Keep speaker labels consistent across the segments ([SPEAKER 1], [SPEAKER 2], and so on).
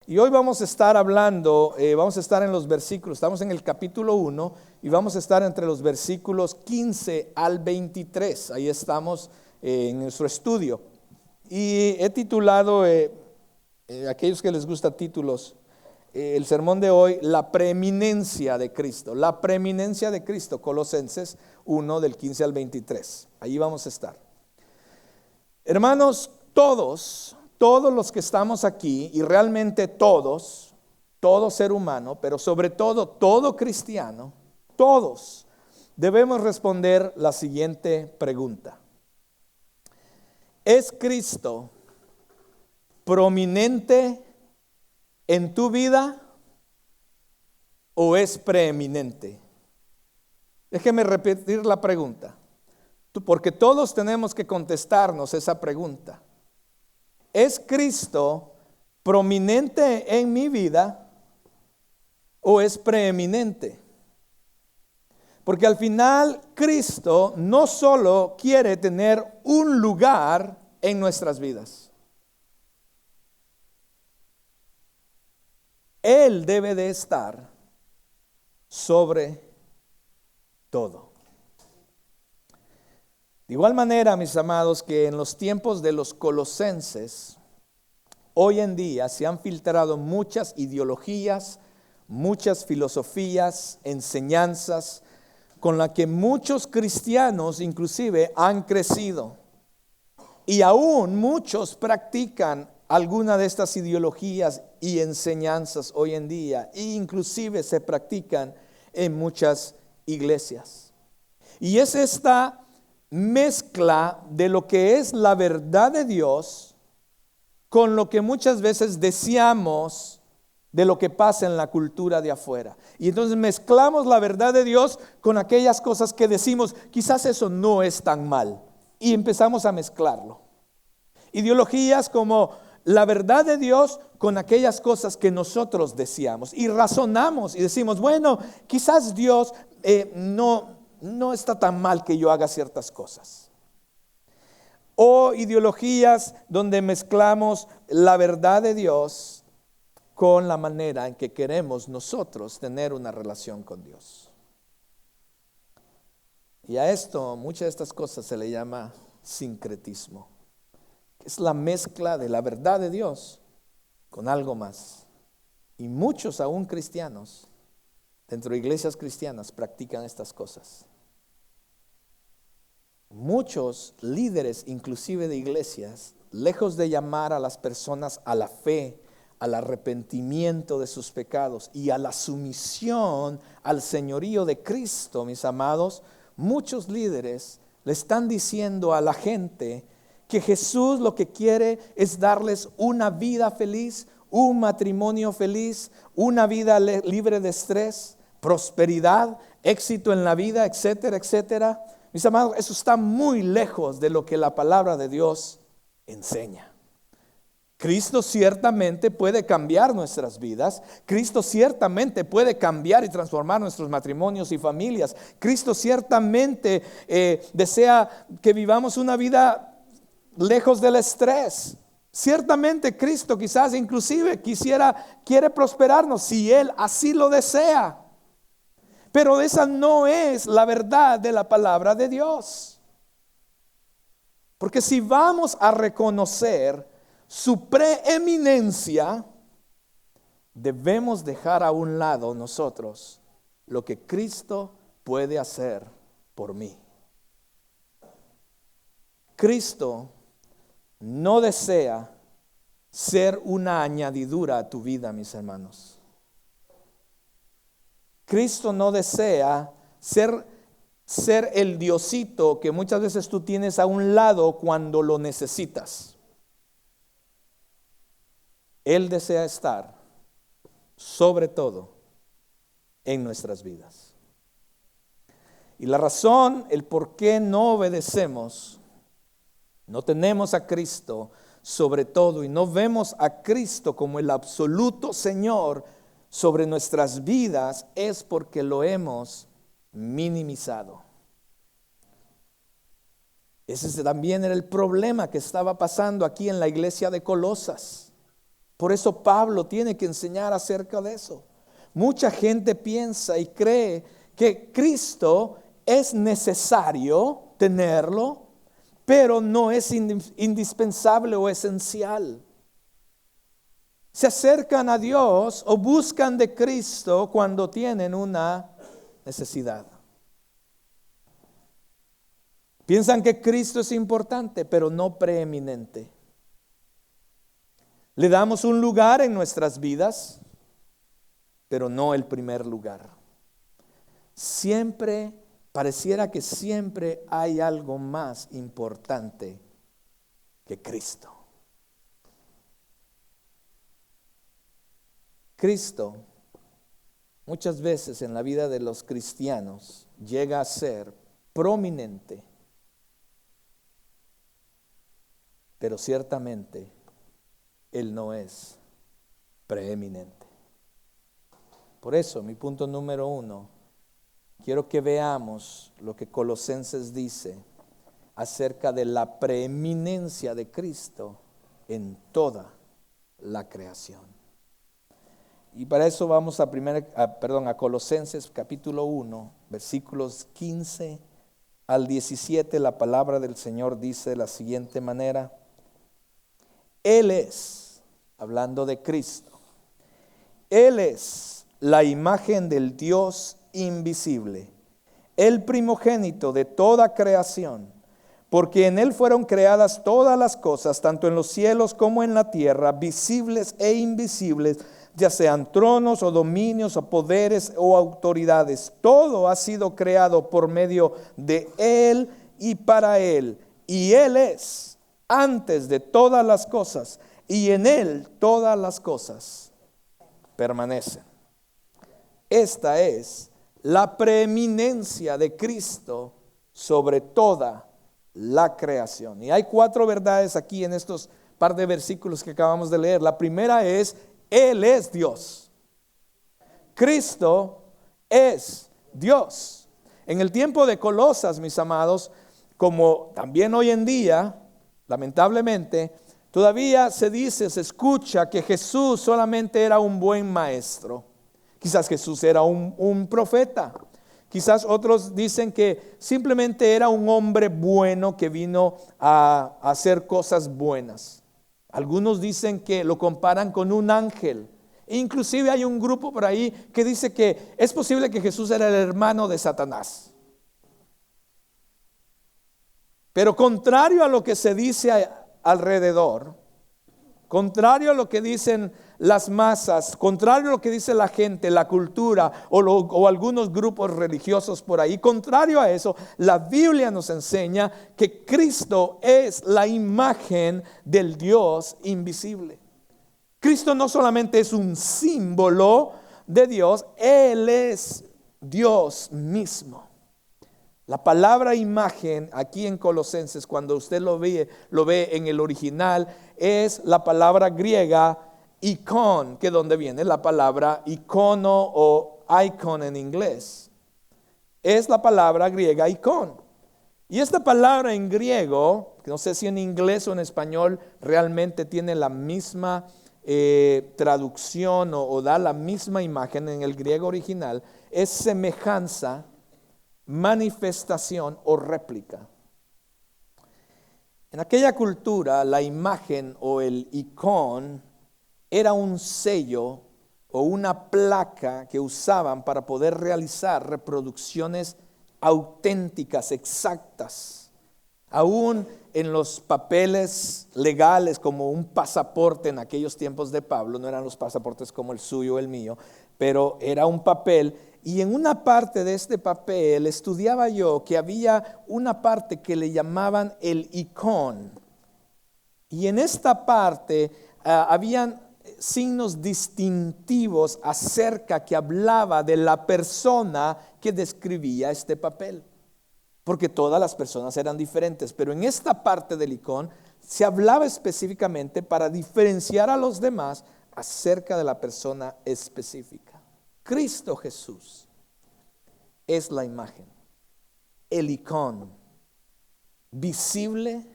[SPEAKER 1] Y hoy vamos a estar hablando, vamos a estar en los versículos, estamos en el capítulo 1 y vamos a estar entre los versículos 15 al 23. Ahí estamos en nuestro estudio. Y he titulado, aquellos que les gustan títulos, el sermón de hoy, la preeminencia de Cristo. La preeminencia de Cristo, Colosenses 1 del 15 al 23. Ahí vamos a estar. Hermanos, todos los que estamos aquí, y realmente todos, todo ser humano, pero sobre todo todo cristiano, todos debemos responder la siguiente pregunta: ¿es Cristo prominente en tu vida o es preeminente? Déjeme repetir la pregunta, porque todos tenemos que contestarnos esa pregunta. ¿Es Cristo prominente en mi vida o es preeminente? Porque al final Cristo no solo quiere tener un lugar en nuestras vidas. Él debe de estar sobre todo. De igual manera, mis amados, que en los tiempos de los colosenses, hoy en día se han filtrado muchas ideologías, muchas filosofías, enseñanzas, con las que muchos cristianos inclusive han crecido. Y aún muchos practican alguna de estas ideologías y enseñanzas hoy en día, e inclusive se practican en muchas iglesias. Y es esta mezcla de lo que es la verdad de Dios con lo que muchas veces deseamos de lo que pasa en la cultura de afuera. Y entonces mezclamos la verdad de Dios con aquellas cosas que decimos, quizás eso no es tan mal, y empezamos a mezclarlo. Ideologías como la verdad de Dios con aquellas cosas que nosotros deseamos, y razonamos y decimos, bueno, quizás Dios no está tan mal que yo haga ciertas cosas. O ideologías donde mezclamos la verdad de Dios con la manera en que queremos nosotros tener una relación con Dios. Y a esto, muchas de estas cosas se le llama sincretismo. Es la mezcla de la verdad de Dios con algo más. Y muchos aún cristianos, dentro de iglesias cristianas, practican estas cosas. Muchos líderes, inclusive de iglesias, lejos de llamar a las personas a la fe, al arrepentimiento de sus pecados y a la sumisión al señorío de Cristo, mis amados, muchos líderes le están diciendo a la gente que Jesús lo que quiere es darles una vida feliz, un matrimonio feliz, una vida libre de estrés, prosperidad, éxito en la vida, etcétera, etcétera. Mis amados, eso está muy lejos de lo que la palabra de Dios enseña. Cristo ciertamente puede cambiar nuestras vidas. Cristo ciertamente puede cambiar y transformar nuestros matrimonios y familias. Cristo ciertamente desea que vivamos una vida lejos del estrés. Ciertamente Cristo quizás inclusive quiere prosperarnos si Él así lo desea. Pero esa no es la verdad de la palabra de Dios. Porque si vamos a reconocer su preeminencia, debemos dejar a un lado nosotros lo que Cristo puede hacer por mí. Cristo no desea ser una añadidura a tu vida, mis hermanos. Cristo no desea ser el Diosito que muchas veces tú tienes a un lado cuando lo necesitas. Él desea estar sobre todo en nuestras vidas. Y la razón, el por qué no obedecemos, no tenemos a Cristo sobre todo y no vemos a Cristo como el absoluto Señor sobre nuestras vidas, es porque lo hemos minimizado. Ese también era el problema que estaba pasando aquí en la iglesia de Colosas. Por eso Pablo tiene que enseñar acerca de eso. Mucha gente piensa y cree que Cristo es necesario tenerlo, pero no es indispensable o esencial. Se acercan a Dios o buscan de Cristo cuando tienen una necesidad. Piensan que Cristo es importante, pero no preeminente. Le damos un lugar en nuestras vidas, pero no el primer lugar. Pareciera que siempre hay algo más importante que Cristo. Cristo, muchas veces en la vida de los cristianos, llega a ser prominente, pero ciertamente Él no es preeminente. Por eso, mi punto número 1, quiero que veamos lo que Colosenses dice acerca de la preeminencia de Cristo en toda la creación. Y para eso vamos a Colosenses capítulo 1, versículos 15 al 17. La palabra del Señor dice de la siguiente manera: Él es, hablando de Cristo, Él es la imagen del Dios invisible, el primogénito de toda creación, porque en Él fueron creadas todas las cosas, tanto en los cielos como en la tierra, visibles e invisibles, ya sean tronos o dominios o poderes o autoridades. Todo ha sido creado por medio de Él y para Él. Y Él es antes de todas las cosas, y en Él todas las cosas permanecen. Esta es la preeminencia de Cristo sobre toda la creación. Y hay 4 verdades aquí en estos par de versículos que acabamos de leer. La primera es: Él es Dios. Cristo es Dios. En el tiempo de Colosas, mis amados, como también hoy en día, lamentablemente, todavía se escucha que Jesús solamente era un buen maestro. Quizás Jesús era un profeta. Quizás otros dicen que simplemente era un hombre bueno que vino a hacer cosas buenas. Algunos dicen que lo comparan con un ángel. Inclusive hay un grupo por ahí que dice que es posible que Jesús era el hermano de Satanás. Pero contrario a lo que se dice alrededor, contrario a lo que dicen las masas, contrario a lo que dice la gente, la cultura o algunos grupos religiosos por ahí, contrario a eso, la Biblia nos enseña que Cristo es la imagen del Dios invisible. Cristo no solamente es un símbolo de Dios, Él es Dios mismo. La palabra imagen aquí en Colosenses, cuando usted lo ve en el original, es la palabra griega icon, que donde viene la palabra icono o icon en inglés. Es la palabra griega icon. Y esta palabra en griego, no sé si en inglés o en español realmente tiene la misma traducción o da la misma imagen. En el griego original es semejanza, manifestación o réplica. En aquella cultura, la imagen o el icon era un sello o una placa que usaban para poder realizar reproducciones auténticas, exactas. Aún en los papeles legales, como un pasaporte en aquellos tiempos de Pablo, no eran los pasaportes como el suyo o el mío, pero era un papel. Y en una parte de este papel estudiaba yo que había una parte que le llamaban el icon. Y en esta parte habían signos distintivos acerca que hablaba de la persona que describía este papel. Porque todas las personas eran diferentes, pero en esta parte del icon se hablaba específicamente para diferenciar a los demás acerca de la persona específica. Cristo Jesús es la imagen, el icon visible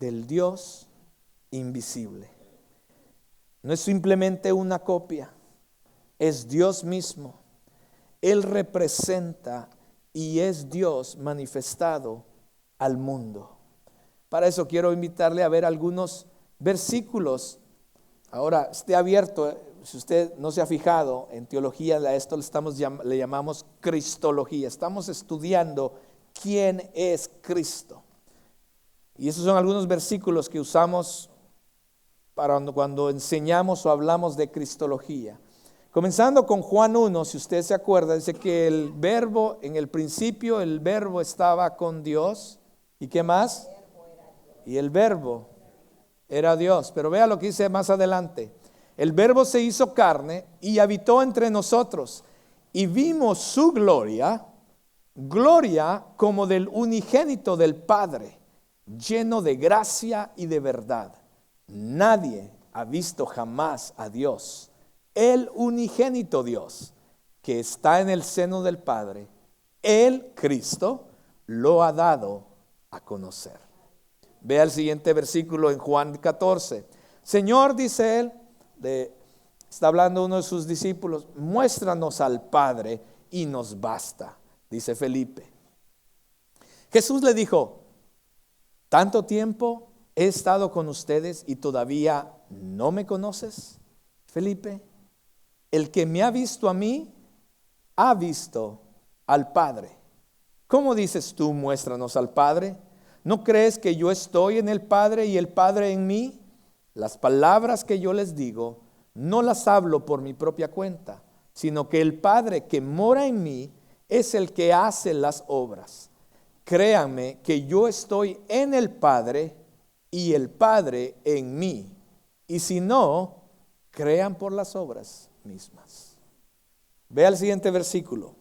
[SPEAKER 1] del Dios invisible. no es simplemente una copia, es Dios mismo. Él representa y es Dios manifestado al mundo. Para eso quiero invitarle a ver algunos versículos. Ahora, esté abierto. Si usted no se ha fijado en teología, a esto le llamamos cristología. Estamos estudiando quién es Cristo. Y esos son algunos versículos que usamos para cuando enseñamos o hablamos de cristología. Comenzando con Juan 1, si usted se acuerda, dice que el verbo, en el principio el verbo estaba con Dios. ¿Y qué más? Y el verbo era Dios. Pero vea lo que dice más adelante. El verbo se hizo carne y habitó entre nosotros. Y vimos su gloria, gloria como del unigénito del Padre, lleno de gracia y de verdad. Nadie ha visto jamás a Dios, el unigénito Dios, que está en el seno del Padre. El Cristo lo ha dado a conocer. Vea el siguiente versículo en Juan 14. Señor, dice él, está hablando uno de sus discípulos, muéstranos al Padre y nos basta, dice Felipe. Jesús le dijo, ¿tanto tiempo he estado con ustedes y todavía no me conoces, Felipe? El que me ha visto a mí, ha visto al Padre. ¿Cómo dices tú, muéstranos al Padre? ¿No crees que yo estoy en el Padre y el Padre en mí? Las palabras que yo les digo, no las hablo por mi propia cuenta, sino que el Padre que mora en mí es el que hace las obras. Créanme que yo estoy en el Padre y el Padre en mí. Y si no, crean por las obras mismas. Vea el siguiente versículo.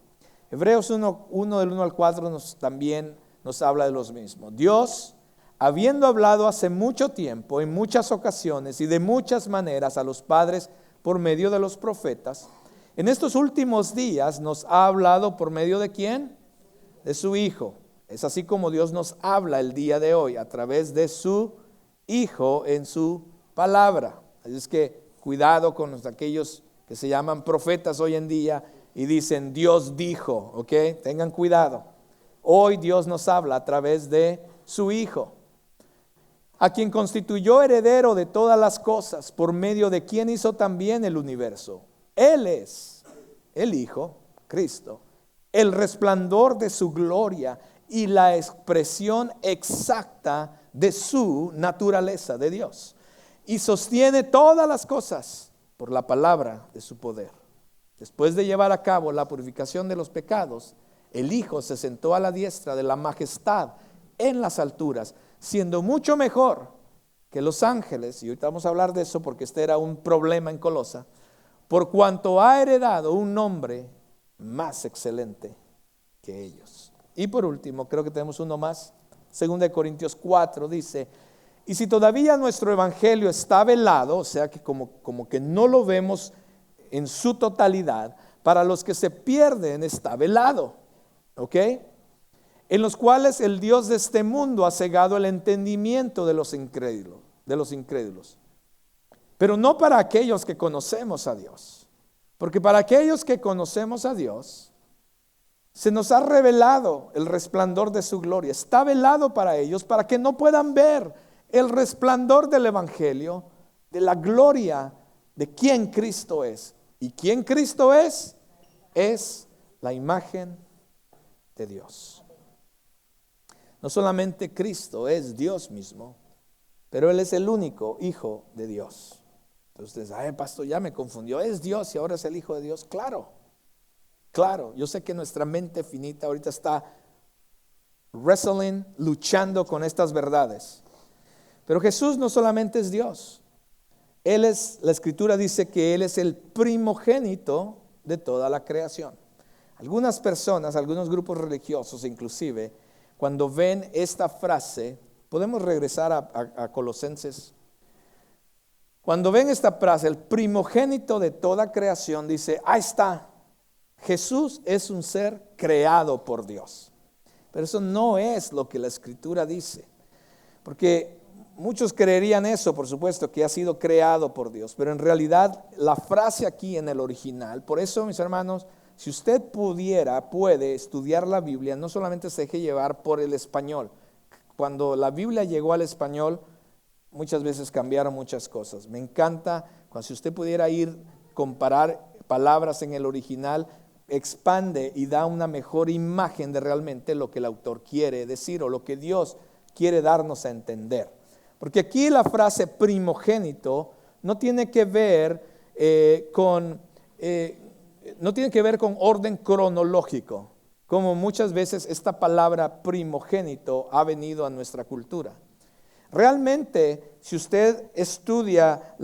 [SPEAKER 1] Hebreos 1 del 1 al 4 también nos habla de los mismos. Dios, habiendo hablado hace mucho tiempo, en muchas ocasiones y de muchas maneras a los padres por medio de los profetas, en estos últimos días nos ha hablado por medio de ¿quién? De su Hijo. Es así como Dios nos habla el día de hoy, a través de su Hijo en su palabra. Así es que cuidado con aquellos que se llaman profetas hoy en día y dicen Dios dijo, ¿ok? Tengan cuidado. Hoy Dios nos habla a través de su Hijo, a quien constituyó heredero de todas las cosas, por medio de quien hizo también el universo. Él es el Hijo, Cristo, el resplandor de su gloria y la expresión exacta de su naturaleza de Dios. Y sostiene todas las cosas por la palabra de su poder. Después de llevar a cabo la purificación de los pecados, el Hijo se sentó a la diestra de la majestad en las alturas, siendo mucho mejor que los ángeles, y ahorita vamos a hablar de eso porque este era un problema en Colosa, por cuanto ha heredado un nombre más excelente que ellos. Y por último, creo que tenemos uno más, 2 Corintios 4 dice, y si todavía nuestro evangelio está velado, o sea que como que no lo vemos en su totalidad, para los que se pierden está velado, ¿ok? En los cuales el Dios de este mundo ha cegado el entendimiento de los incrédulos. Pero no para aquellos que conocemos a Dios, porque para aquellos que conocemos a Dios, se nos ha revelado el resplandor de su gloria. Está velado para ellos, para que no puedan ver el resplandor del evangelio, de la gloria de quién Cristo es. ¿Y quién Cristo es? Es la imagen de Dios. No solamente Cristo es Dios mismo, pero Él es el único Hijo de Dios. Entonces, pastor, ya me confundió. Es Dios y ahora es el Hijo de Dios. Claro, yo sé que nuestra mente finita ahorita está luchando con estas verdades. Pero Jesús no solamente es Dios. La Escritura dice que Él es el primogénito de toda la creación. Algunas personas, algunos grupos religiosos inclusive, cuando ven esta frase, podemos regresar a Colosenses. Cuando ven esta frase, el primogénito de toda creación, dice, ahí está, Jesús es un ser creado por Dios. Pero eso no es lo que la Escritura dice. Porque muchos creerían eso, por supuesto, que ha sido creado por Dios, pero en realidad la frase aquí en el original, por eso, mis hermanos, si usted puede estudiar la Biblia, no solamente se deje llevar por el español. Cuando la Biblia llegó al español, muchas veces cambiaron muchas cosas. Me encanta si usted pudiera comparar palabras en el original, expande y da una mejor imagen de realmente lo que el autor quiere decir o lo que Dios quiere darnos a entender. Porque aquí la frase primogénito no tiene que ver con orden cronológico, como muchas veces esta palabra primogénito ha venido a nuestra cultura. Realmente, si usted estudia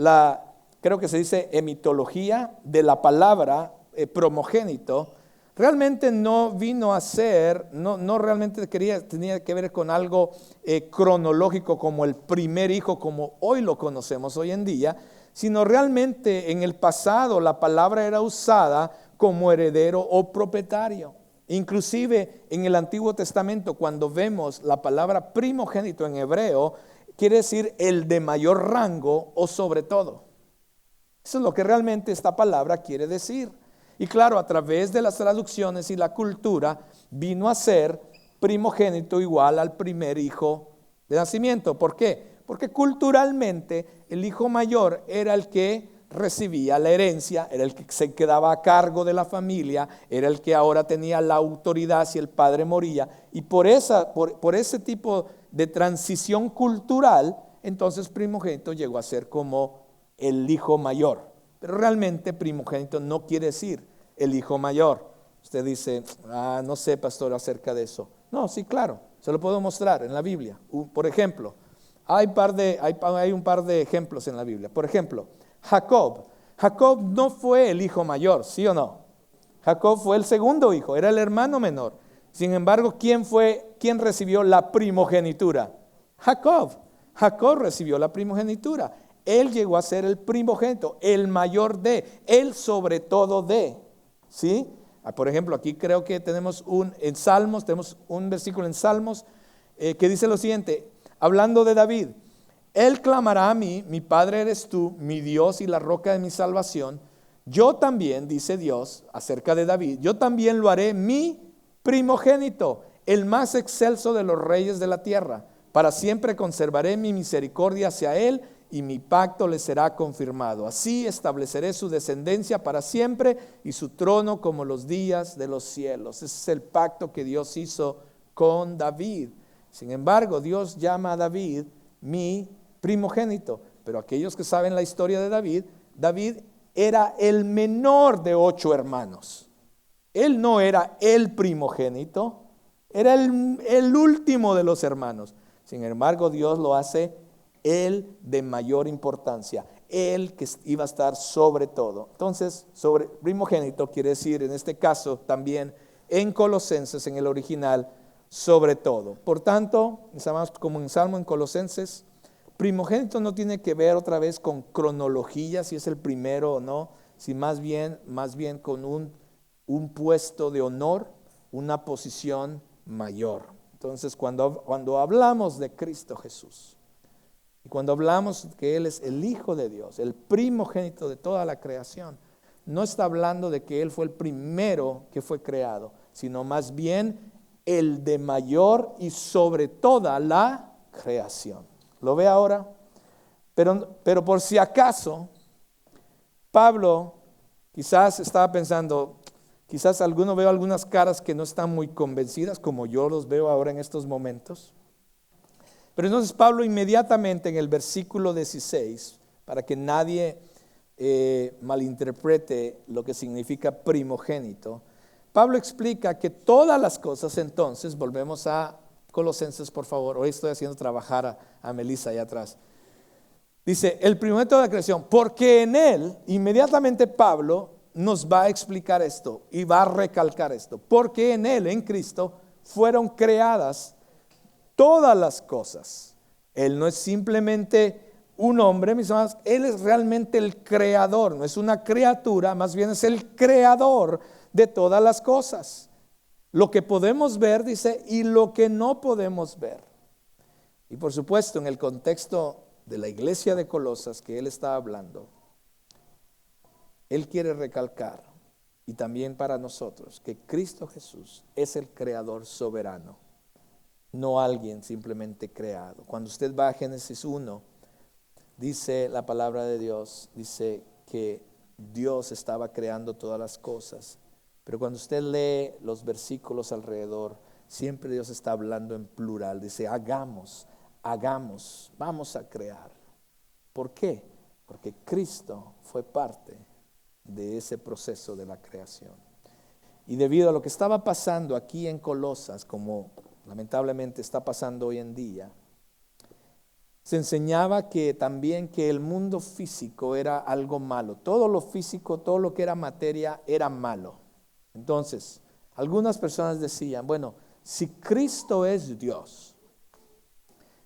[SPEAKER 1] creo que se dice etimología de la palabra primogénito, realmente no vino a ser, no realmente tenía que ver con algo cronológico como el primer hijo, como hoy lo conocemos hoy en día, sino realmente en el pasado la palabra era usada como heredero o propietario. Inclusive en el Antiguo Testamento, cuando vemos la palabra primogénito en hebreo, quiere decir el de mayor rango o sobre todo. Eso es lo que realmente esta palabra quiere decir. Y claro, a través de las traducciones y la cultura, vino a ser primogénito igual al primer hijo de nacimiento. ¿Por qué? Porque culturalmente el hijo mayor era el que recibía la herencia, era el que se quedaba a cargo de la familia, era el que ahora tenía la autoridad si el padre moría. Y por ese tipo de transición cultural, entonces primogénito llegó a ser como el hijo mayor. Pero realmente primogénito no quiere decir el hijo mayor. Usted dice, no sé, pastor, acerca de eso. No, sí, claro, se lo puedo mostrar en la Biblia. Por ejemplo, hay un par de ejemplos en la Biblia. Por ejemplo, Jacob no fue el hijo mayor, ¿sí o no? Jacob fue el segundo hijo, era el hermano menor. Sin embargo, ¿quién recibió la primogenitura? Jacob recibió la primogenitura. Él llegó a ser el primogénito, el mayor el sobre todo ¿sí? Por ejemplo, aquí creo que tenemos en Salmos, tenemos un versículo en Salmos que dice lo siguiente, hablando de David: Él clamará a mí, mi Padre eres tú, mi Dios y la roca de mi salvación. Yo también, dice Dios acerca de David, yo también lo haré mi primogénito, el más excelso de los reyes de la tierra. Para siempre conservaré mi misericordia hacia él y mi pacto le será confirmado. Así estableceré su descendencia para siempre y su trono como los días de los cielos. Ese es el pacto que Dios hizo con David. Sin embargo, Dios llama a David mi primogénito. Pero aquellos que saben la historia de David era el menor de 8 hermanos. Él no era el primogénito, era el último de los hermanos. Sin embargo, Dios lo hace el de mayor importancia, el que iba a estar sobre todo. Entonces, sobre primogénito quiere decir, en este caso también en Colosenses, en el original, sobre todo. Por tanto, como en Salmo, en Colosenses, primogénito no tiene que ver otra vez con cronología, si es el primero o no, sino más bien con un puesto de honor, una posición mayor. Entonces, cuando hablamos de Cristo Jesús, y cuando hablamos que Él es el Hijo de Dios, el primogénito de toda la creación, no está hablando de que Él fue el primero que fue creado, sino más bien el de mayor y sobre toda la creación. ¿Lo ve ahora? Pero por si acaso, Pablo quizás estaba pensando, quizás veo algunas caras que no están muy convencidas, como yo los veo ahora en estos momentos. Pero entonces Pablo inmediatamente en el versículo 16, para que nadie malinterprete lo que significa primogénito, Pablo explica que todas las cosas, entonces, volvemos a Colosenses, por favor. Hoy estoy haciendo trabajar a Melissa allá atrás. Dice, el primogénito de la creación, porque en él, inmediatamente Pablo nos va a explicar esto y va a recalcar esto. Porque en él, en Cristo, fueron creadas todas las cosas. Él no es simplemente un hombre, mis hermanos, Él es realmente el creador, no es una criatura, más bien es el creador de todas las cosas. Lo que podemos ver, dice, y lo que no podemos ver. Y por supuesto, en el contexto de la iglesia de Colosas que él está hablando, él quiere recalcar, y también para nosotros, que Cristo Jesús es el creador soberano, no alguien simplemente creado. Cuando usted va a Génesis 1, dice la palabra de Dios, dice que Dios estaba creando todas las cosas. Pero cuando usted lee los versículos alrededor, siempre Dios está hablando en plural. Dice, hagamos, vamos a crear. ¿Por qué? Porque Cristo fue parte de ese proceso de la creación. Y debido a lo que estaba pasando aquí en Colosas, como lamentablemente está pasando hoy en día, se enseñaba que también que el mundo físico era algo malo. Todo lo físico, todo lo que era materia era malo. Entonces, algunas personas decían, bueno, si Cristo es Dios,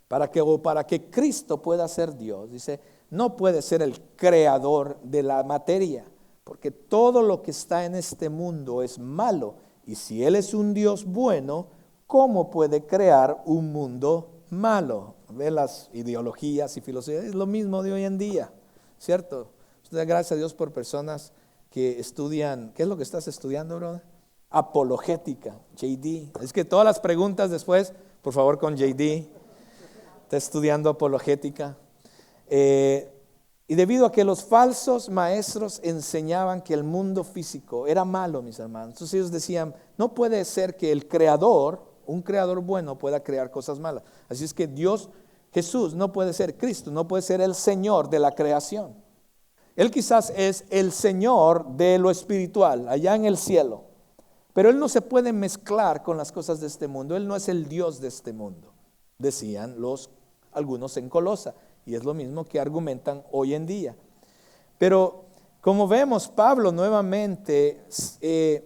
[SPEAKER 1] para que Cristo pueda ser Dios, dice, no puede ser el creador de la materia, porque todo lo que está en este mundo es malo. Y si Él es un Dios bueno, ¿cómo puede crear un mundo malo? Ve las ideologías y filosofías, es lo mismo de hoy en día, ¿cierto? Usted da gracias a Dios por personas que estudian. ¿Qué es lo que estás estudiando, brother? Apologética, JD. Es que todas las preguntas después, por favor, con JD. Está estudiando apologética. Y debido a que los falsos maestros enseñaban que el mundo físico era malo, mis hermanos, entonces ellos decían, no puede ser que el creador, un creador bueno, pueda crear cosas malas. Así es que Dios, Jesús, no puede ser Cristo, no puede ser el Señor de la creación. Él quizás es el Señor de lo espiritual, allá en el cielo. Pero Él no se puede mezclar con las cosas de este mundo. Él no es el Dios de este mundo, decían algunos en Colosa. Y es lo mismo que argumentan hoy en día. Pero como vemos, Pablo nuevamente se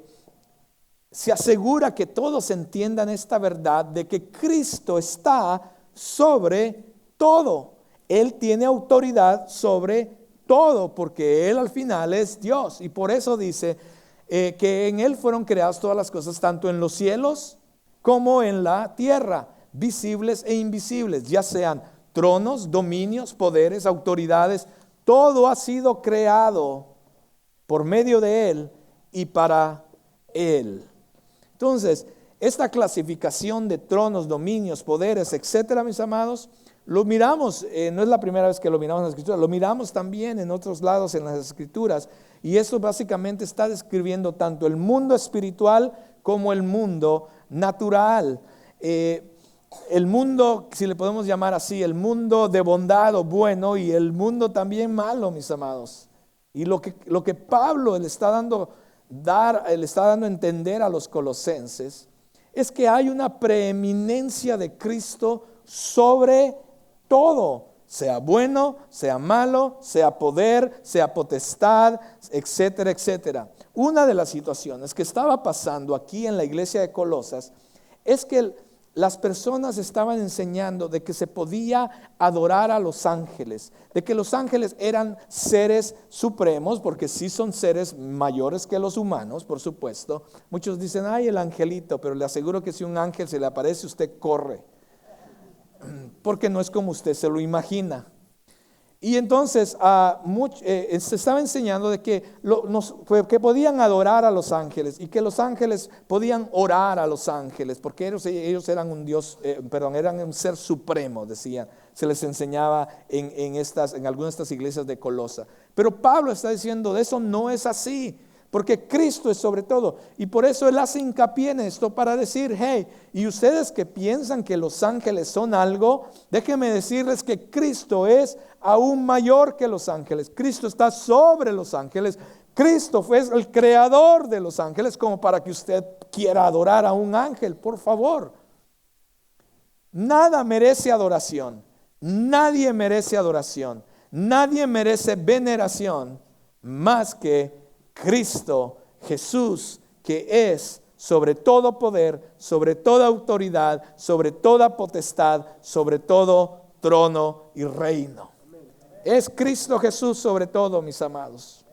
[SPEAKER 1] asegura que todos entiendan esta verdad de que Cristo está sobre todo. Él tiene autoridad sobre todo porque Él al final es Dios. Y por eso dice que en Él fueron creadas todas las cosas, tanto en los cielos como en la tierra, visibles e invisibles, ya sean tronos, dominios, poderes, autoridades. Todo ha sido creado por medio de Él y para Él. Entonces, esta clasificación de tronos, dominios, poderes, etcétera, mis amados, lo miramos, no es la primera vez que lo miramos en las Escrituras, lo miramos también en otros lados en las Escrituras, y esto básicamente está describiendo tanto el mundo espiritual como el mundo natural. El mundo, si le podemos llamar así, el mundo de bondad o bueno, y el mundo también malo, mis amados. Y lo que Pablo le está dando a entender a los colosenses es que hay una preeminencia de Cristo sobre todo, sea bueno, sea malo, sea poder, sea potestad, etcétera, etcétera. Una de las situaciones que estaba pasando aquí en la iglesia de Colosas es que las personas estaban enseñando de que se podía adorar a los ángeles, de que los ángeles eran seres supremos, porque sí son seres mayores que los humanos, por supuesto. Muchos dicen, ay, el angelito, pero le aseguro que si un ángel se le aparece, usted corre, porque no es como usted se lo imagina. Y entonces se estaba enseñando de que podían adorar a los ángeles y que los ángeles podían orar a los ángeles, porque ellos eran un Dios, eran un ser supremo, decían. Se les enseñaba en algunas de estas iglesias de Colosa. Pero Pablo está diciendo, de eso no es así, porque Cristo es sobre todo. Y por eso él hace hincapié en esto para decir, hey, y ustedes que piensan que los ángeles son algo, déjenme decirles que Cristo es aún mayor que los ángeles. Cristo está sobre los ángeles. Cristo fue el creador de los ángeles, como para que usted quiera adorar a un ángel, por favor. Nada merece adoración. Nadie merece adoración. Nadie merece veneración más que Cristo Jesús, que es sobre todo poder, sobre toda autoridad, sobre toda potestad, sobre todo trono y reino. Es Cristo Jesús sobre todo, mis amados.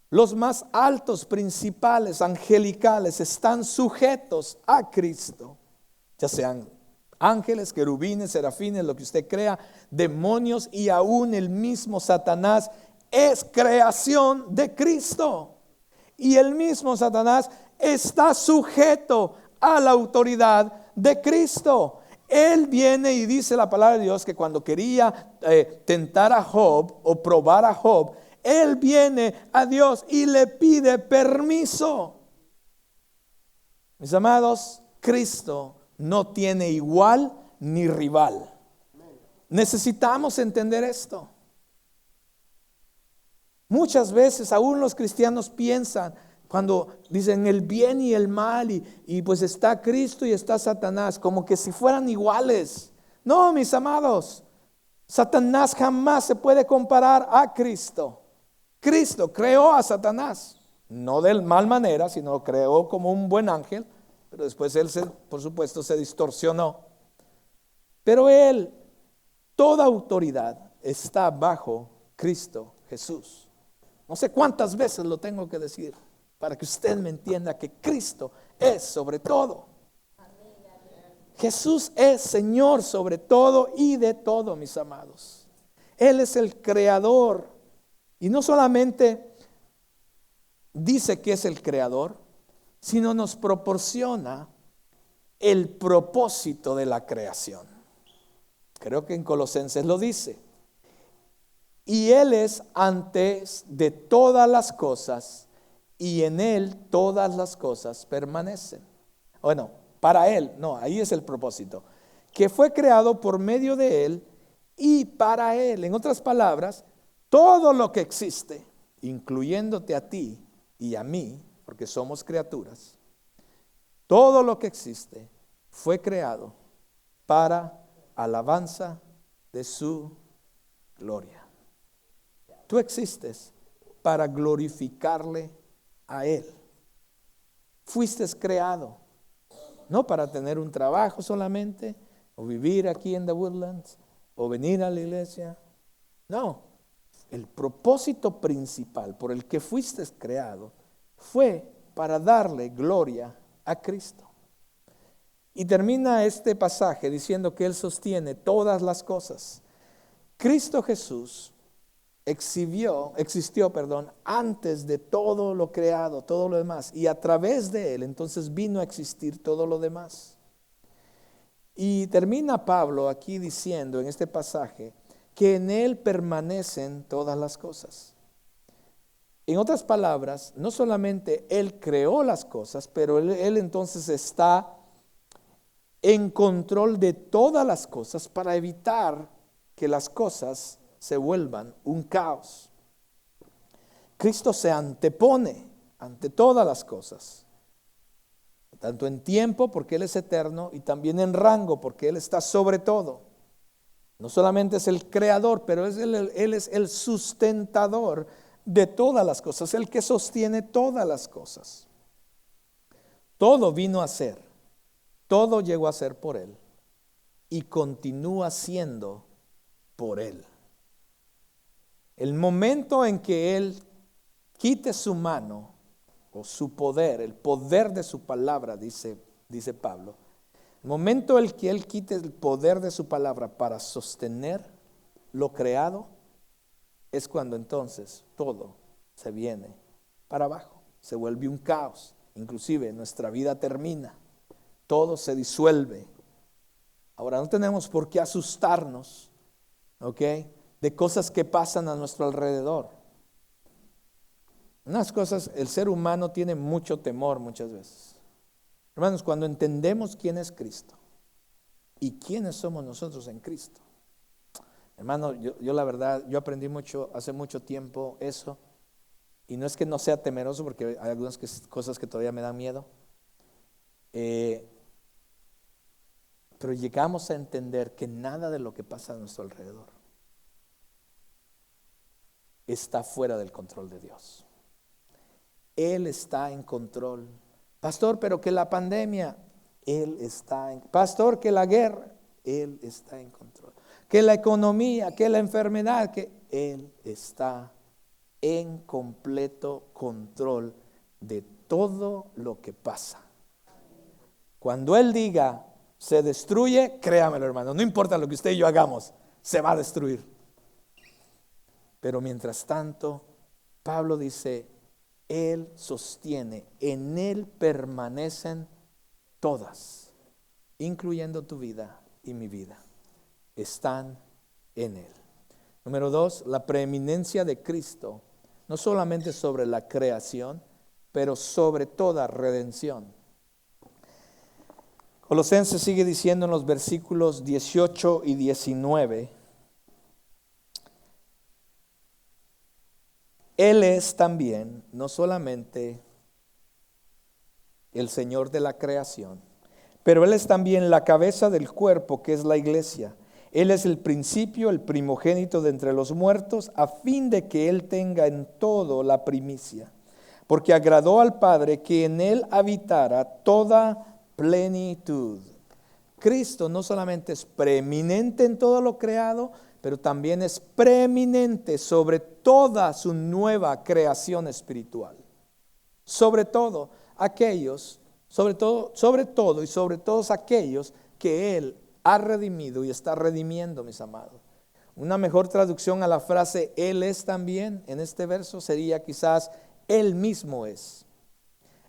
[SPEAKER 1] Los más altos principales angelicales están sujetos a Cristo, ya sean ángeles, querubines, serafines, lo que usted crea, demonios y aún el mismo Satanás es creación de Cristo. Y el mismo Satanás está sujeto a la autoridad de Cristo. Él viene y dice la palabra de Dios que cuando quería tentar a Job o probar a Job, él viene a Dios y le pide permiso. Mis amados, Cristo no tiene igual ni rival. Necesitamos entender esto. Muchas veces aún los cristianos piensan, cuando dicen el bien y el mal, y pues está Cristo y está Satanás, como que si fueran iguales. No, mis amados, Satanás jamás se puede comparar a Cristo. Cristo creó a Satanás, no de mal manera, sino creó como un buen ángel, pero después él por supuesto se distorsionó. Pero él, toda autoridad está bajo Cristo Jesús. No sé cuántas veces lo tengo que decir para que usted me entienda que Cristo es sobre todo. Jesús es Señor sobre todo y de todo, mis amados. Él es el creador. Y no solamente dice que es el creador, sino nos proporciona el propósito de la creación. Creo que en Colosenses lo dice. Y Él es antes de todas las cosas, y en Él todas las cosas permanecen. Bueno, para Él, no, ahí es el propósito. Que fue creado por medio de Él y para Él. En otras palabras, todo lo que existe, incluyéndote a ti y a mí, porque somos criaturas, todo lo que existe fue creado para alabanza de su gloria. Tú existes para glorificarle a Él. Fuiste creado, no para tener un trabajo solamente, o vivir aquí en The Woodlands, o venir a la iglesia. No, el propósito principal por el que fuiste creado fue para darle gloria a Cristo. Y termina este pasaje diciendo que Él sostiene todas las cosas. Cristo Jesús existió, antes de todo lo creado, todo lo demás. Y a través de Él entonces vino a existir todo lo demás. Y termina Pablo aquí diciendo en este pasaje que en Él permanecen todas las cosas. En otras palabras, no solamente Él creó las cosas, pero Él entonces está en control de todas las cosas para evitar que las cosas se vuelvan un caos. Cristo se antepone ante todas las cosas, tanto en tiempo porque Él es eterno y también en rango porque Él está sobre todo. No solamente es el creador, pero Él es el sustentador de todas las cosas, el que sostiene todas las cosas. Todo vino a ser, todo llegó a ser por Él y continúa siendo por Él. El momento en que Él quite su mano o su poder, el poder de su palabra, dice Pablo, el momento en que Él quite el poder de su palabra para sostener lo creado, es cuando entonces todo se viene para abajo, se vuelve un caos, inclusive nuestra vida termina, todo se disuelve. Ahora no tenemos por qué asustarnos, ¿ok?, de cosas que pasan a nuestro alrededor. Unas cosas, el ser humano tiene mucho temor muchas veces. Hermanos, cuando entendemos quién es Cristo y quiénes somos nosotros en Cristo. Hermano, yo la verdad, yo aprendí mucho, hace mucho tiempo eso. Y no es que no sea temeroso, porque hay algunas cosas que todavía me dan miedo. Pero llegamos a entender que nada de lo que pasa a nuestro alrededor está fuera del control de Dios. Él está en control. Pastor, pero que la pandemia, Él está en. Pastor, que la guerra, Él está en control. Que la economía, que la enfermedad, que Él está en completo control de todo lo que pasa. Cuando Él diga, se destruye, créamelo, hermano, no importa lo que usted y yo hagamos, se va a destruir. Pero mientras tanto, Pablo dice, Él sostiene, en Él permanecen todas, incluyendo tu vida y mi vida, están en Él. Número 2, la preeminencia de Cristo, no solamente sobre la creación, pero sobre toda redención. Colosenses sigue diciendo en los versículos 18 y 19, Él es también, no solamente el Señor de la creación, pero Él es también la cabeza del cuerpo, que es la iglesia. Él es el principio, el primogénito de entre los muertos, a fin de que Él tenga en todo la primicia. Porque agradó al Padre que en Él habitara toda plenitud. Cristo no solamente es preeminente en todo lo creado, pero también es preeminente sobre toda su nueva creación espiritual. Sobre todo aquellos, sobre todo y sobre todos aquellos que Él ha redimido y está redimiendo, mis amados. Una mejor traducción a la frase Él es también en este verso sería quizás Él mismo es.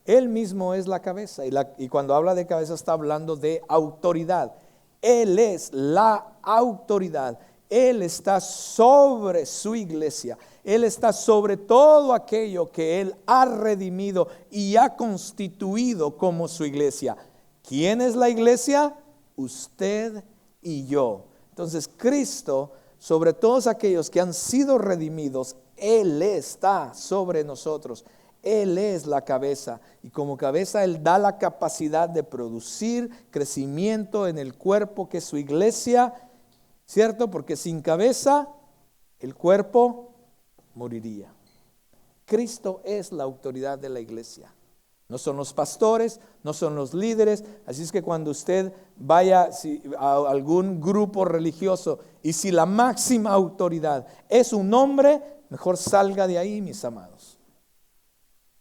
[SPEAKER 1] Él mismo es la cabeza y cuando habla de cabeza está hablando de autoridad. Él es la autoridad. Él está sobre su iglesia. Él está sobre todo aquello que Él ha redimido y ha constituido como su iglesia. ¿Quién es la iglesia? Usted y yo. Entonces Cristo, sobre todos aquellos que han sido redimidos, Él está sobre nosotros. Él es la cabeza y como cabeza Él da la capacidad de producir crecimiento en el cuerpo que es su iglesia, ¿cierto? Porque sin cabeza el cuerpo moriría. Cristo es la autoridad de la iglesia. No son los pastores, no son los líderes. Así es que cuando usted vaya a algún grupo religioso y si la máxima autoridad es un hombre, mejor salga de ahí, mis amados.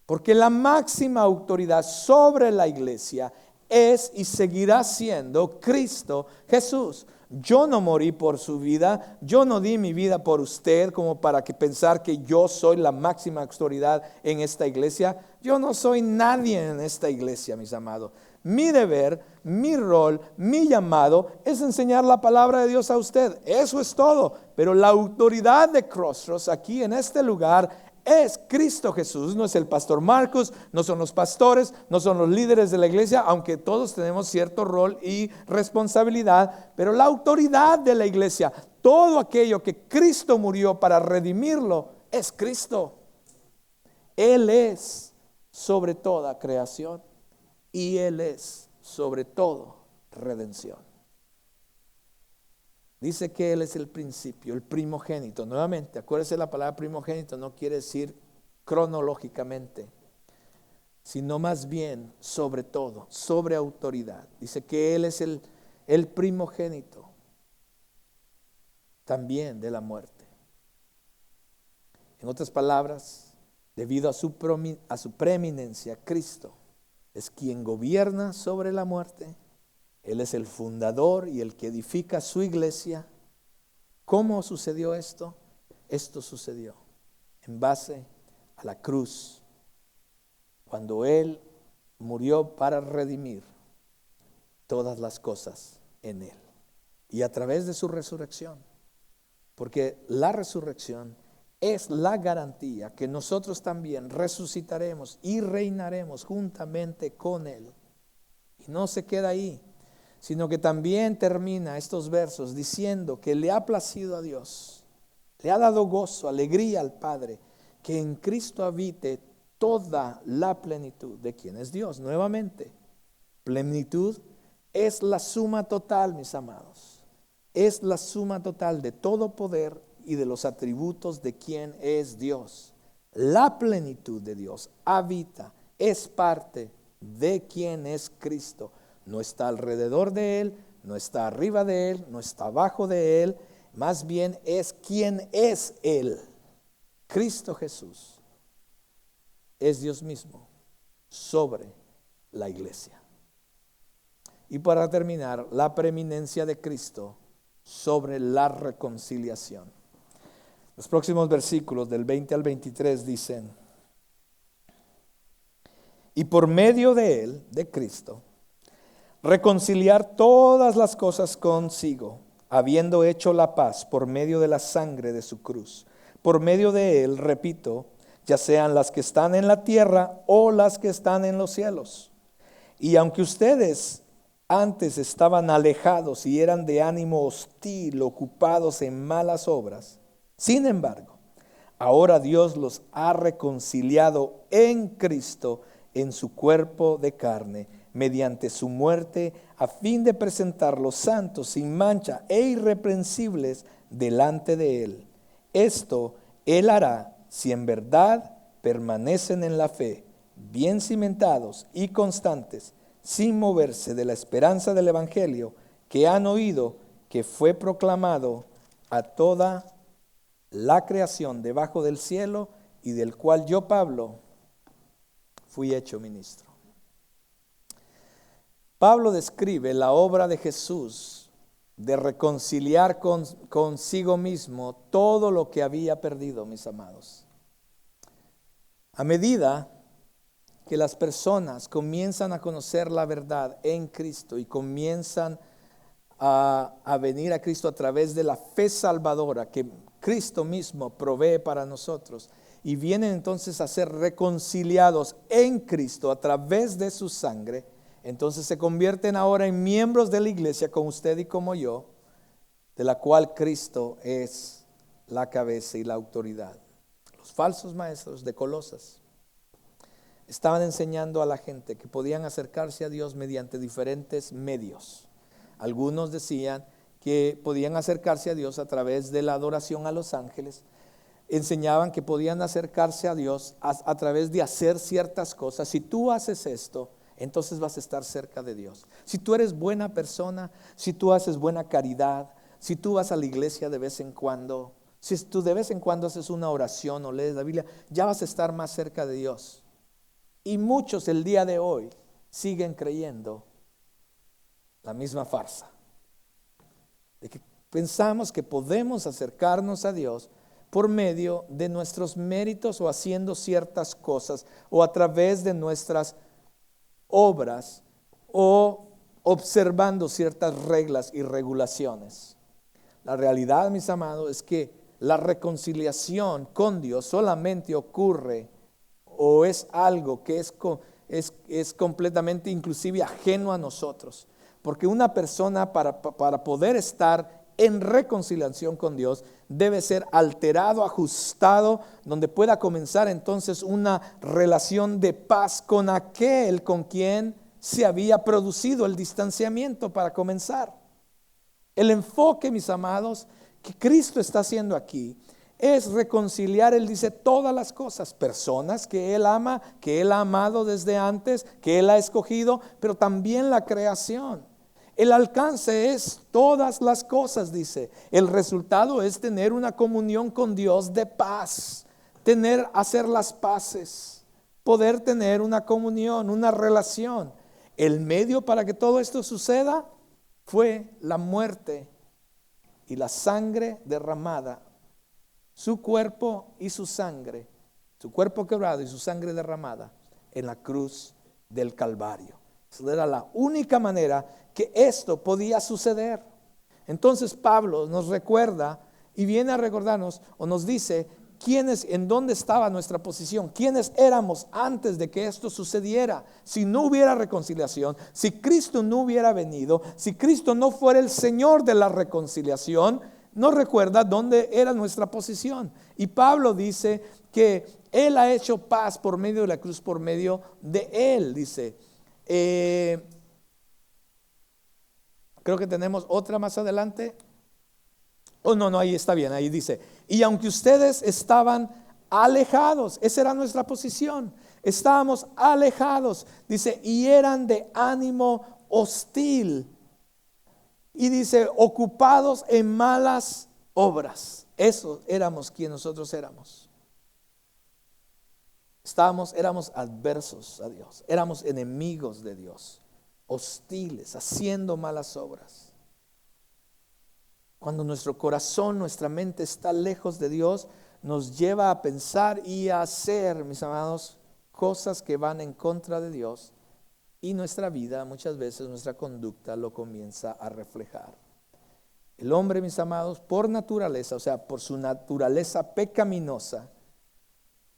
[SPEAKER 1] Porque la máxima autoridad sobre la iglesia es y seguirá siendo Cristo Jesús. Yo no morí por su vida, yo no di mi vida por usted como para que pensar que yo soy la máxima autoridad en esta iglesia. Yo no soy nadie en esta iglesia, mis amados. Mi deber, mi rol, mi llamado es enseñar la palabra de Dios a usted. Eso es todo. Pero la autoridad de Crossroads aquí en este lugar es Cristo Jesús. No es el pastor Marcos, no son los pastores, no son los líderes de la iglesia, aunque todos tenemos cierto rol y responsabilidad, pero la autoridad de la iglesia, todo aquello que Cristo murió para redimirlo, es Cristo. Él es sobre toda creación y Él es sobre todo redención. Dice que Él es el principio, el primogénito. Nuevamente, acuérdese, la palabra primogénito no quiere decir cronológicamente, sino más bien sobre todo, sobre autoridad. Dice que Él es el primogénito también de la muerte. En otras palabras, debido a su preeminencia, Cristo es quien gobierna sobre la muerte. Él es el fundador y el que edifica su iglesia. ¿Cómo sucedió esto? Esto sucedió en base a la cruz, cuando Él murió para redimir todas las cosas en Él. Y a través de su resurrección, porque la resurrección es la garantía que nosotros también resucitaremos y reinaremos juntamente con Él. Y no se queda ahí, sino que también termina estos versos diciendo que le ha placido a Dios, le ha dado gozo, alegría al Padre, que en Cristo habite toda la plenitud de quien es Dios. Nuevamente, plenitud es la suma total, mis amados, es la suma total de todo poder y de los atributos de quien es Dios. La plenitud de Dios habita, es parte de quien es Cristo. No está alrededor de Él, no está arriba de Él, no está abajo de Él, más bien es quien es Él. Cristo Jesús es Dios mismo sobre la iglesia. Y para terminar, la preeminencia de Cristo sobre la reconciliación. Los próximos versículos del 20 al 23 dicen: y por medio de él, de Cristo, reconciliar todas las cosas consigo, habiendo hecho la paz por medio de la sangre de su cruz. Por medio de él, repito, ya sean las que están en la tierra o las que están en los cielos. Y aunque ustedes antes estaban alejados y eran de ánimo hostil, ocupados en malas obras, sin embargo, ahora Dios los ha reconciliado en Cristo, en su cuerpo de carne, mediante su muerte, a fin de presentarlos santos, sin mancha e irreprensibles delante de él. Esto él hará si en verdad permanecen en la fe, bien cimentados y constantes, sin moverse de la esperanza del evangelio que han oído, que fue proclamado a toda la creación debajo del cielo, y del cual yo, Pablo, fui hecho ministro. Pablo describe la obra de Jesús de reconciliar consigo mismo todo lo que había perdido, mis amados. A medida que las personas comienzan a conocer la verdad en Cristo y comienzan a venir a Cristo a través de la fe salvadora que Cristo mismo provee para nosotros, y vienen entonces a ser reconciliados en Cristo a través de su sangre, entonces se convierten ahora en miembros de la iglesia, como usted y como yo, de la cual Cristo es la cabeza y la autoridad. Los falsos maestros de Colosas estaban enseñando a la gente que podían acercarse a Dios mediante diferentes medios. Algunos decían que podían acercarse a Dios a través de la adoración a los ángeles. Enseñaban que podían acercarse a Dios a través de hacer ciertas cosas. Si tú haces esto, entonces vas a estar cerca de Dios. Si tú eres buena persona, si tú haces buena caridad, si tú vas a la iglesia de vez en cuando, si tú de vez en cuando haces una oración o lees la Biblia, ya vas a estar más cerca de Dios. Y muchos el día de hoy siguen creyendo la misma farsa, de que pensamos que podemos acercarnos a Dios por medio de nuestros méritos o haciendo ciertas cosas o a través de nuestras obras o observando ciertas reglas y regulaciones. La realidad, mis amados, es que la reconciliación con Dios solamente ocurre o es algo que es completamente inclusive ajeno a nosotros. Porque una persona para poder estar en reconciliación con Dios debe ser alterado, ajustado, donde pueda comenzar entonces una relación de paz con aquel con quien se había producido el distanciamiento para comenzar. El enfoque, mis amados, que Cristo está haciendo aquí es reconciliar, él dice, todas las cosas, personas que él ama, que él ha amado desde antes, que él ha escogido, pero también la creación. El alcance es todas las cosas, dice. El resultado es tener una comunión con Dios de paz, hacer las paces, poder tener una comunión, una relación. El medio para que todo esto suceda fue la muerte y la sangre derramada, su cuerpo y su sangre, su cuerpo quebrado y su sangre derramada en la cruz del Calvario. Esa era la única manera que esto podía suceder. Entonces Pablo nos recuerda y viene a recordarnos o nos dice en dónde estaba nuestra posición, quiénes éramos antes de que esto sucediera. Si no hubiera reconciliación, si Cristo no hubiera venido, si Cristo no fuera el Señor de la reconciliación, nos recuerda dónde era nuestra posición. Y Pablo dice que Él ha hecho paz por medio de la cruz, por medio de Él, dice. Creo que tenemos otra más adelante. No, ahí está bien, ahí dice, y aunque ustedes estaban alejados, esa era nuestra posición, estábamos alejados, dice, y eran de ánimo hostil, y dice, ocupados en malas obras. Eso éramos quien nosotros éramos. Éramos adversos a Dios, éramos enemigos de Dios. hostiles, haciendo malas obras. Cuando nuestro corazón, nuestra mente está lejos de Dios, nos lleva a pensar y a hacer, mis amados, cosas que van en contra de Dios, y nuestra vida, muchas veces nuestra conducta lo comienza a reflejar. El hombre, mis amados, por naturaleza, o sea, por su naturaleza pecaminosa,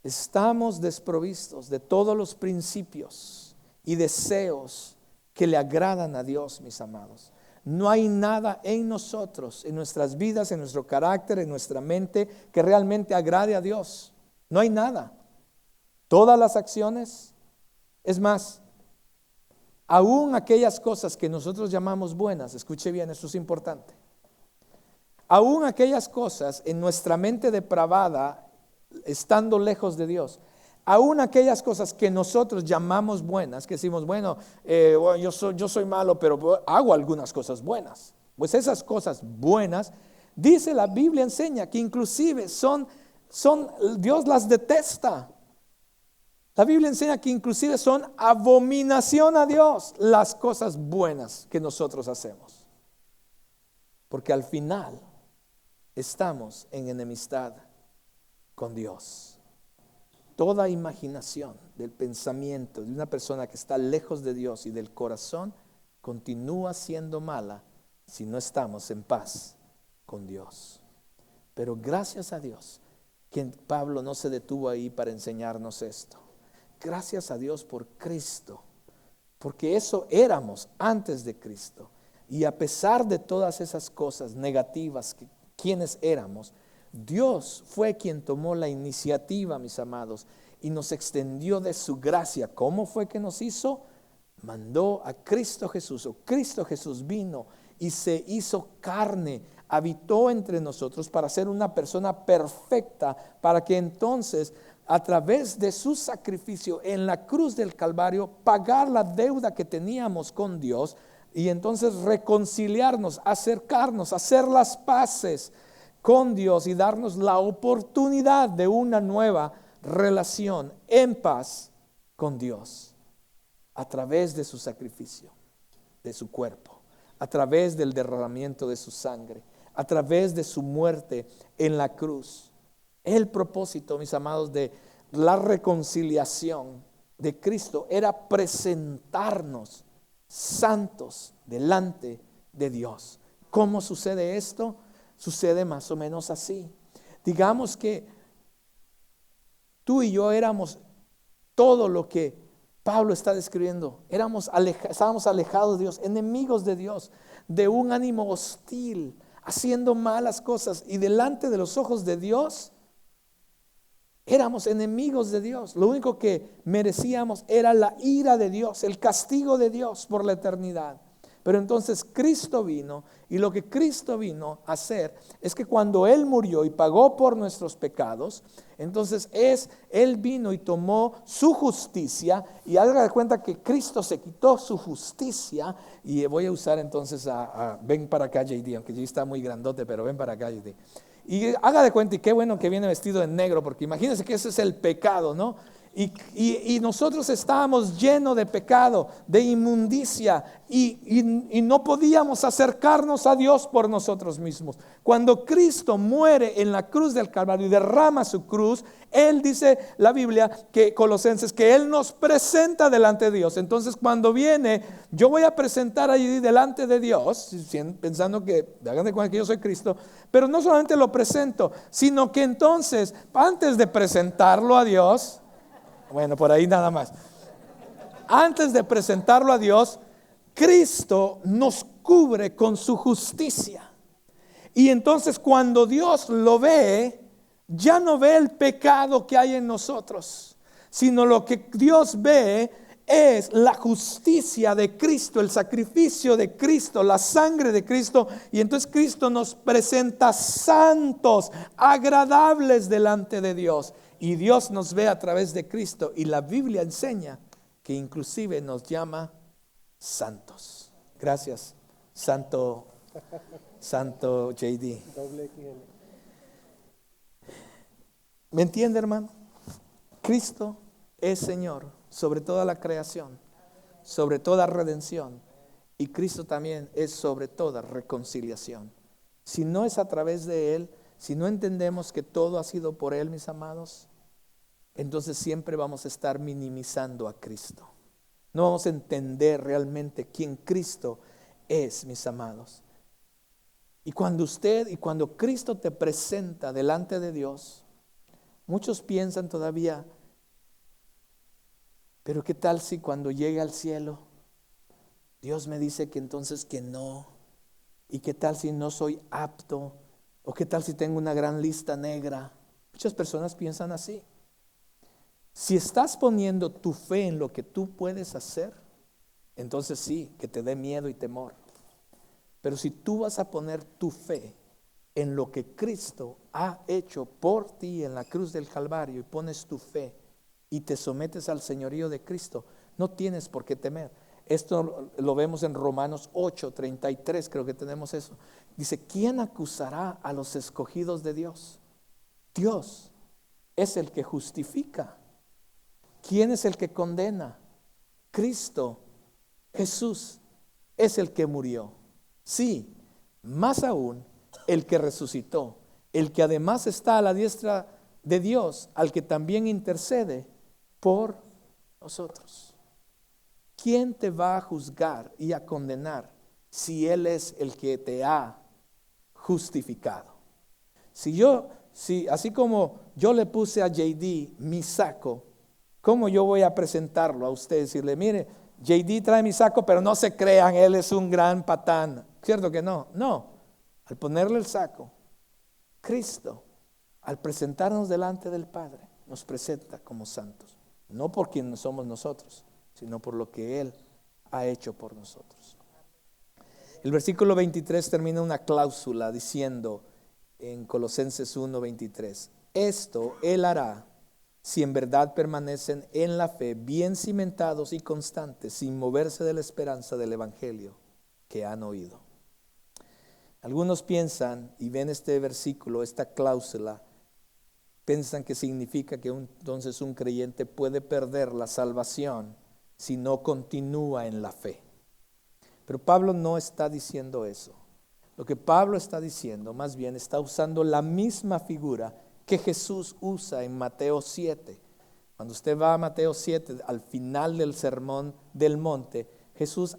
[SPEAKER 1] estamos desprovistos de todos los principios y deseos que le agradan a Dios, mis amados. No hay nada en nosotros, en nuestras vidas, en nuestro carácter, en nuestra mente, que realmente agrade a Dios. No hay nada. Todas las acciones, es más, aún aquellas cosas que nosotros llamamos buenas, escuche bien, esto es importante. Aún aquellas cosas en nuestra mente depravada, estando lejos de Dios, aún aquellas cosas que nosotros llamamos buenas, que decimos, bueno, yo soy malo, pero hago algunas cosas buenas. Pues esas cosas buenas, dice la Biblia, enseña que inclusive Dios las detesta. La Biblia enseña que inclusive son abominación a Dios las cosas buenas que nosotros hacemos. Porque al final estamos en enemistad con Dios. Toda imaginación del pensamiento de una persona que está lejos de Dios y del corazón continúa siendo mala si no estamos en paz con Dios. Pero gracias a Dios que Pablo no se detuvo ahí para enseñarnos esto. Gracias a Dios por Cristo, porque eso éramos antes de Cristo. Y a pesar de todas esas cosas negativas que quienes éramos, Dios fue quien tomó la iniciativa, mis amados, y nos extendió de su gracia. ¿Cómo fue que nos hizo? Mandó a Cristo Jesús, o Cristo Jesús vino y se hizo carne, habitó entre nosotros para ser una persona perfecta, para que entonces a través de su sacrificio en la cruz del Calvario pagar la deuda que teníamos con Dios y entonces reconciliarnos, acercarnos, hacer las paces con Dios y darnos la oportunidad de una nueva relación en paz con Dios a través de su sacrificio, de su cuerpo, a través del derramamiento de su sangre, a través de su muerte en la cruz. El propósito, mis amados, de la reconciliación de Cristo era presentarnos santos delante de Dios. ¿Cómo sucede esto? Sucede más o menos así. Digamos que tú y yo éramos todo lo que Pablo está describiendo. Estábamos alejados de Dios, enemigos de Dios, de un ánimo hostil, haciendo malas cosas, y delante de los ojos de Dios éramos enemigos de Dios. Lo único que merecíamos era la ira de Dios, el castigo de Dios por la eternidad. Pero entonces Cristo vino, y lo que Cristo vino a hacer es que cuando Él murió y pagó por nuestros pecados, entonces Él vino y tomó su justicia, y haga de cuenta que Cristo se quitó su justicia. Y voy a usar entonces ven para acá, JD, aunque JD está muy grandote, pero ven para acá, JD. Y haga de cuenta, y qué bueno que viene vestido en negro, porque imagínense que ese es el pecado, ¿no? Y nosotros estábamos llenos de pecado, de inmundicia, y no podíamos acercarnos a Dios por nosotros mismos. Cuando Cristo muere en la cruz del Calvario y derrama su cruz, Él dice la Biblia, que Colosenses, que Él nos presenta delante de Dios. Entonces cuando viene, yo voy a presentar allí delante de Dios, pensando que, hagan de cuenta que yo soy Cristo, pero no solamente lo presento, sino que entonces, antes de presentarlo a Dios, bueno, por ahí nada más. Antes de presentarlo a Dios, Cristo nos cubre con su justicia. Y entonces cuando Dios lo ve, ya no ve el pecado que hay en nosotros, sino lo que Dios ve es la justicia de Cristo, el sacrificio de Cristo, la sangre de Cristo. Y entonces Cristo nos presenta santos, agradables delante de Dios. Y Dios nos ve a través de Cristo, y la Biblia enseña que inclusive nos llama santos. Gracias, Santo JD. ¿Me entiende, hermano? Cristo es Señor sobre toda la creación. sobre toda redención. Y Cristo también es sobre toda reconciliación. Si no es a través de Él, si no entendemos que todo ha sido por Él, mis amados, entonces siempre vamos a estar minimizando a Cristo. No vamos a entender realmente quién Cristo es, mis amados. Y cuando Cristo te presenta delante de Dios, muchos piensan todavía, pero ¿qué tal si cuando llegue al cielo, Dios me dice que entonces que no? ¿Y qué tal si no soy apto? ¿O qué tal si tengo una gran lista negra? Muchas personas piensan así. Si estás poniendo tu fe en lo que tú puedes hacer, entonces sí, que te dé miedo y temor. Pero si tú vas a poner tu fe en lo que Cristo ha hecho por ti en la cruz del Calvario y pones tu fe y te sometes al señorío de Cristo, no tienes por qué temer. Esto lo vemos en Romanos 8:33, creo que tenemos eso. Dice, ¿quién acusará a los escogidos de Dios? Dios es el que justifica. ¿Quién es el que condena? Cristo, Jesús, es el que murió. Sí, más aún, el que resucitó, el que además está a la diestra de Dios, al que también intercede por nosotros. ¿Quién te va a juzgar y a condenar si Él es el que te ha justificado? Si así como yo le puse a JD mi saco, ¿cómo yo voy a presentarlo a usted? Decirle, mire, JD trae mi saco, pero no se crean, él es un gran patán. ¿Cierto que no? No. Al ponerle el saco, Cristo, al presentarnos delante del Padre, nos presenta como santos. No por quien somos nosotros, sino por lo que Él ha hecho por nosotros. El versículo 23 termina una cláusula diciendo en Colosenses 1:23, esto Él hará si en verdad permanecen en la fe, bien cimentados y constantes, sin moverse de la esperanza del Evangelio que han oído. Algunos piensan y ven este versículo, esta cláusula, piensan que significa que entonces un creyente puede perder la salvación si no continúa en la fe. Pero Pablo no está diciendo eso. Lo que Pablo está diciendo, más bien, está usando la misma figura que Jesús usa en Mateo 7. Cuando usted va a Mateo 7, al final del sermón del monte, Jesús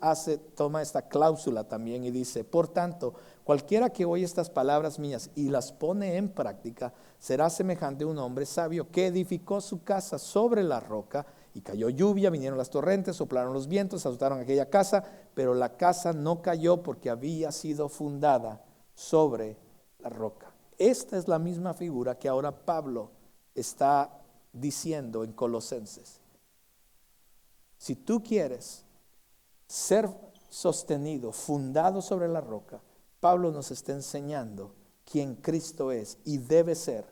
[SPEAKER 1] toma esta cláusula también y dice, por tanto, cualquiera que oye estas palabras mías y las pone en práctica, será semejante a un hombre sabio que edificó su casa sobre la roca, y cayó lluvia, vinieron las torrentes, soplaron los vientos, azotaron aquella casa, pero la casa no cayó porque había sido fundada sobre la roca. Esta es la misma figura que ahora Pablo está diciendo en Colosenses. Si tú quieres ser sostenido, fundado sobre la roca, Pablo nos está enseñando quién Cristo es y debe ser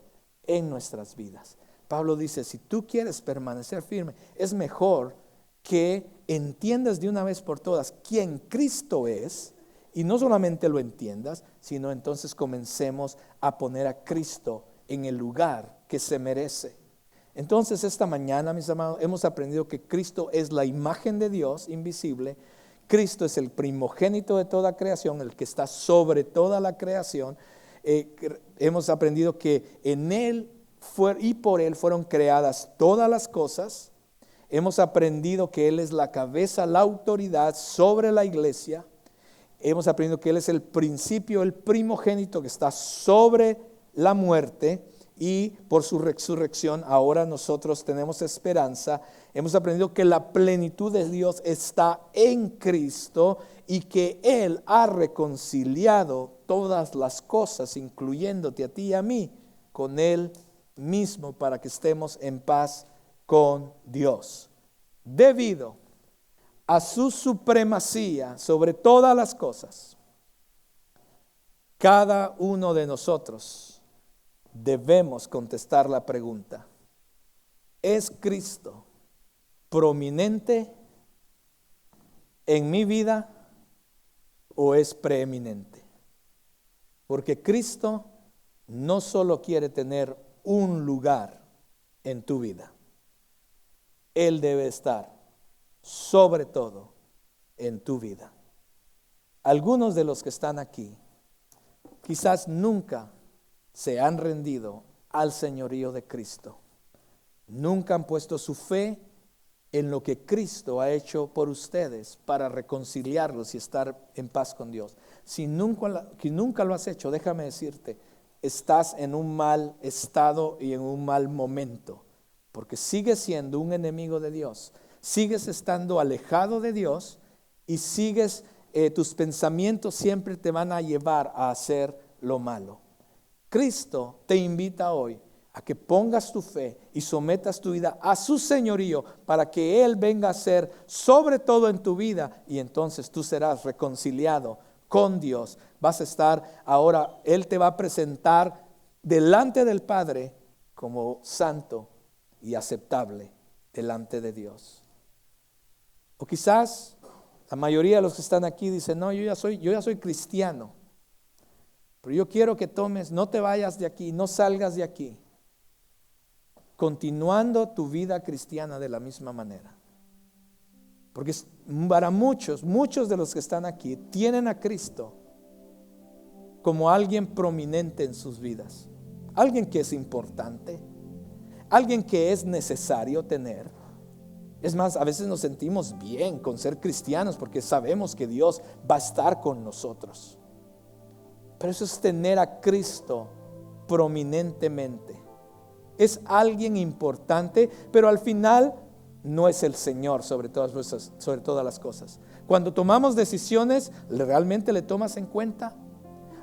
[SPEAKER 1] en nuestras vidas. Pablo dice, si tú quieres permanecer firme, es mejor que entiendas de una vez por todas quién Cristo es, y no solamente lo entiendas, sino entonces comencemos a poner a Cristo en el lugar que se merece. Entonces esta mañana, mis amados, hemos aprendido que Cristo es la imagen de Dios invisible. Cristo es el primogénito de toda creación, el que está sobre toda la creación. Hemos aprendido que en Él y por Él fueron creadas todas las cosas. Hemos aprendido que Él es la cabeza, la autoridad sobre la iglesia. Hemos aprendido que Él es el principio, el primogénito que está sobre la muerte, y por su resurrección ahora nosotros tenemos esperanza. Hemos aprendido que la plenitud de Dios está en Cristo y que Él ha reconciliado todas las cosas, incluyéndote a ti y a mí, con Él mismo, para que estemos en paz con Dios. Debido a su supremacía sobre todas las cosas, cada uno de nosotros debemos contestar la pregunta: ¿es Cristo prominente en mi vida o es preeminente? Porque Cristo no solo quiere tener un lugar en tu vida, Él debe estar sobre todo en tu vida. Algunos de los que están aquí quizás nunca se han rendido al señorío de Cristo. Nunca han puesto su fe en lo que Cristo ha hecho por ustedes para reconciliarlos y estar en paz con Dios. Si nunca lo has hecho, déjame decirte, estás en un mal estado y en un mal momento, porque sigues siendo un enemigo de Dios, sigues estando alejado de Dios y tus pensamientos siempre te van a llevar a hacer lo malo. Cristo te invita hoy a que pongas tu fe y sometas tu vida a su señorío para que Él venga a ser sobre todo en tu vida, y entonces tú serás reconciliado con Dios. Vas a estar ahora, Él te va a presentar delante del Padre como santo y aceptable delante de Dios. O quizás la mayoría de los que están aquí dicen, no, yo ya soy cristiano, pero yo quiero que no te vayas de aquí, no salgas de aquí, continuando tu vida cristiana de la misma manera. Porque para muchos de los que están aquí tienen a Cristo como alguien prominente en sus vidas, alguien que es importante, alguien que es necesario tener. Es más, a veces nos sentimos bien con ser cristianos porque sabemos que Dios va a estar con nosotros. Pero eso es tener a Cristo prominentemente. Es alguien importante, pero al final no es el Señor sobre todas las cosas. Cuando tomamos decisiones, ¿realmente le tomas en cuenta?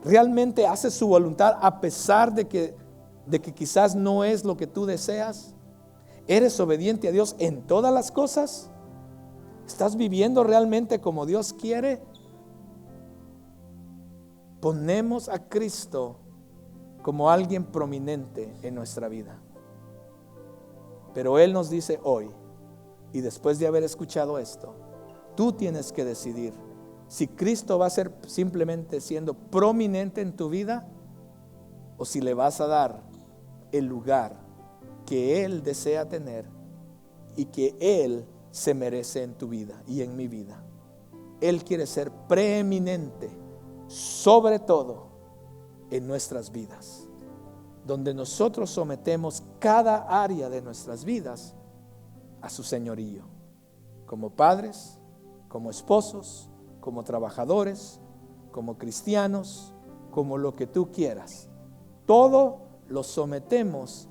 [SPEAKER 1] ¿Realmente haces su voluntad a pesar de que quizás no es lo que tú deseas? ¿Eres obediente a Dios en todas las cosas? ¿Estás viviendo realmente como Dios quiere? Ponemos a Cristo como alguien prominente en nuestra vida. Pero Él nos dice hoy, y después de haber escuchado esto, tú tienes que decidir si Cristo va a ser simplemente siendo prominente en tu vida, o si le vas a dar el lugar que Él desea tener y que Él se merece en tu vida y en mi vida. Él quiere ser preeminente sobre todo en nuestras vidas, donde nosotros sometemos cada área de nuestras vidas a su señorío, como padres, como esposos, como trabajadores, como cristianos, como lo que tú quieras. Todo lo sometemos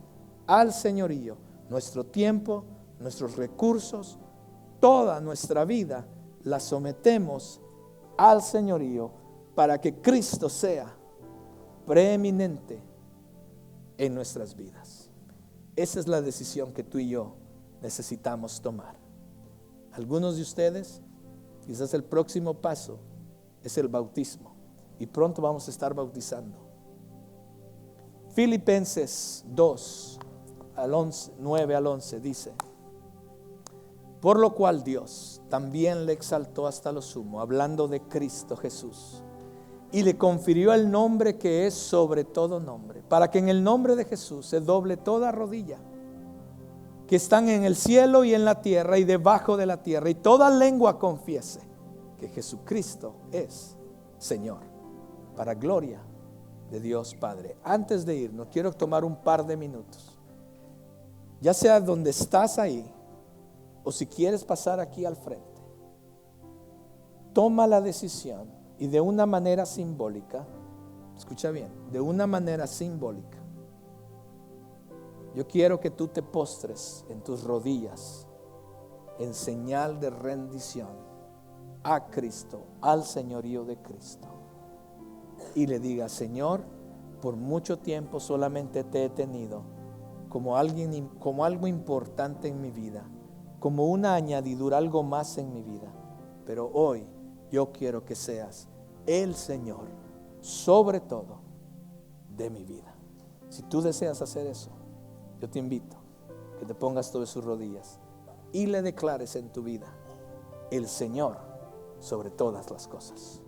[SPEAKER 1] al señorío, nuestro tiempo, nuestros recursos, toda nuestra vida la sometemos al señorío para que Cristo sea preeminente en nuestras vidas. Esa es la decisión que tú y yo necesitamos tomar. Algunos de ustedes, quizás el próximo paso es el bautismo, y pronto vamos a estar bautizando. Filipenses 2, 9 al 11 dice: por lo cual Dios también le exaltó hasta lo sumo, hablando de Cristo Jesús, y le confirió el nombre que es sobre todo nombre, para que en el nombre de Jesús se doble toda rodilla, que están en el cielo y en la tierra y debajo de la tierra, y toda lengua confiese que Jesucristo es Señor, para gloria de Dios Padre. Antes de irnos, quiero tomar un par de minutos, ya sea donde estás ahí, o si quieres pasar aquí al frente. Toma la decisión y de una manera simbólica, escucha bien, de una manera simbólica, yo quiero que tú te postres en tus rodillas en señal de rendición a Cristo, al señorío de Cristo, y le digas: Señor, por mucho tiempo solamente te he tenido como algo importante en mi vida, como una añadidura, algo más en mi vida, pero hoy yo quiero que seas el Señor sobre todo de mi vida. Si tú deseas hacer eso, yo te invito a que te pongas sobre sus rodillas y le declares en tu vida: el Señor sobre todas las cosas.